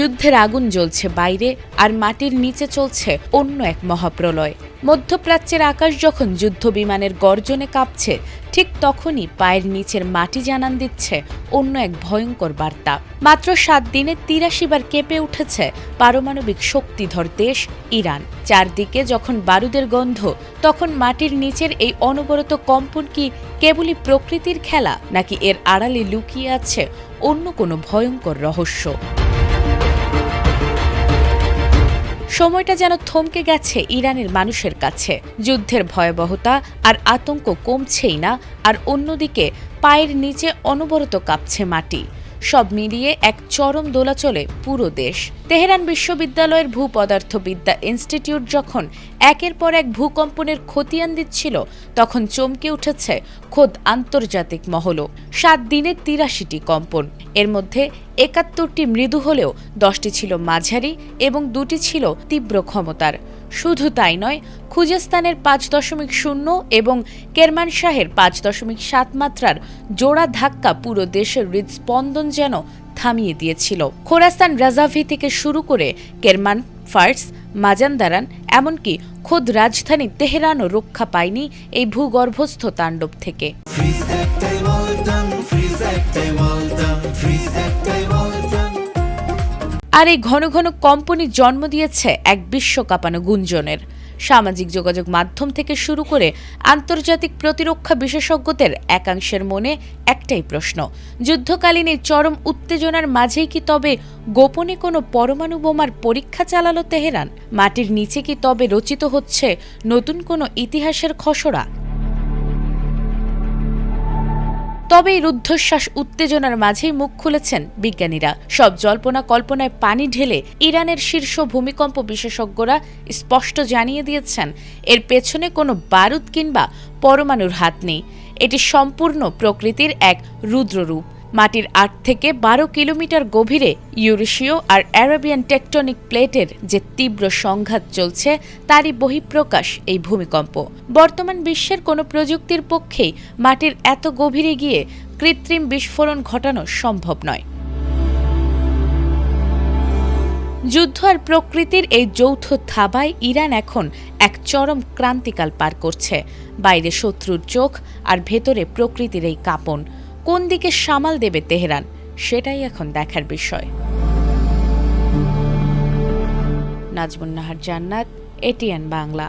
যুদ্ধের আগুন জ্বলছে বাইরে, আর মাটির নিচে চলছে অন্য এক মহাপ্রলয়। মধ্যপ্রাচ্যের আকাশ যখন যুদ্ধ বিমানের গর্জনে কাঁপছে, ঠিক তখনই পায়ের নিচের মাটি জানান দিচ্ছে অন্য এক ভয়ঙ্কর বার্তা। মাত্র 7 দিনে 83 বার কেঁপে উঠেছে পারমাণবিক শক্তিধর দেশ ইরান। চারদিকে যখন বারুদের গন্ধ, তখন মাটির নিচের এই অনবরত কম্পন কি কেবলই প্রকৃতির খেলা, নাকি এর আড়ালে লুকিয়ে আছে অন্য কোনো ভয়ঙ্কর রহস্য? সময়টা যেন থমকে গেছে ইরানের মানুষের কাছে। যুদ্ধের ভয়াবহতা আর আতঙ্ক কমছেই না, আর অন্যদিকে পায়ের নিচে অনবরত কাঁপছে মাটি। সব মিলিয়ে এক চরম দোলাচলে পুরো দেশ। তেহরান বিশ্ববিদ্যালয়ের ভূপদার্থবিদ্যা ইনস্টিটিউট যখন একের পর এক ভূকম্পনের খতিয়ান দিচ্ছিল, তখন চমকে উঠেছে খোদ আন্তর্জাতিক মহলও। 7 দিনে 83টি কম্পন, এর মধ্যে 71টি মৃদু হলেও 10টি ছিল মাঝারি এবং 2টি ছিল তীব্র ক্ষমতার। শুধু তাই নয়, খুজেস্তানের 5.0 এবং কেরমানশাহের 5.7 মাত্রার জোড়া ধাক্কা পুরো দেশের হৃদস্পন্দন যেন থামিয়ে দিয়েছিল। খোরাসান রাজাভি থেকে শুরু করে কেরমান, ফার্স, মাজান্দারান, এমনকি খোদ রাজধানী তেহরানও রক্ষা পায়নি এই ভূগর্ভস্থ তাণ্ডব থেকে। আর এই ঘন ঘন কম্পনই জন্ম দিয়েছে এক বিশ্বকাঁপানো গুঞ্জনের। সামাজিক যোগাযোগ মাধ্যম থেকে শুরু করে আন্তর্জাতিক প্রতিরক্ষা বিশেষজ্ঞদের একাংশের মনে একটাই প্রশ্ন: যুদ্ধকালীন এই চরম উত্তেজনার মাঝেই কি তবে গোপনে কোনো পরমাণু বোমার পরীক্ষা চালালো তেহরান? মাটির নিচে কি তবে রচিত হচ্ছে নতুন কোনো ইতিহাসের খসড়া? তবে এই রুদ্ধশ্বাস উত্তেজনার মাঝেই মুখ খুলেছেন বিজ্ঞানীরা। সব জল্পনা কল্পনায় পানি ঢেলে ইরানের শীর্ষ ভূমিকম্প বিশেষজ্ঞরা স্পষ্ট জানিয়ে দিয়েছেন, এর পেছনে কোনো বারুদ কিংবা পরমাণুর হাত নেই। এটি সম্পূর্ণ প্রকৃতির এক রুদ্ররূপ। মাটির 8 থেকে 12 কিলোমিটার গভীরে ইউরেশীয় আর আরাবিয়ান টেকটনিক প্লেটের যে তীব্র সংঘাত চলছে, তারই বহিঃপ্রকাশ এই ভূমিকম্প। বর্তমান বিশ্বের কোনো প্রযুক্তির পক্ষেই মাটির এত গভীরে গিয়ে কৃত্রিম বিস্ফোরণ ঘটানো সম্ভব নয়। যুদ্ধ আর প্রকৃতির এই যৌথ থাবায় ইরান এখন এক চরম ক্রান্তিকাল পার করছে। বাইরে শত্রুর চোখ, আর ভেতরে প্রকৃতির এই কাঁপন। কোন দিকে সামাল দেবে তেহরান, সেটাই এখন দেখার বিষয়। নাজমুন নাহার জান্নাত, এটিএন বাংলা।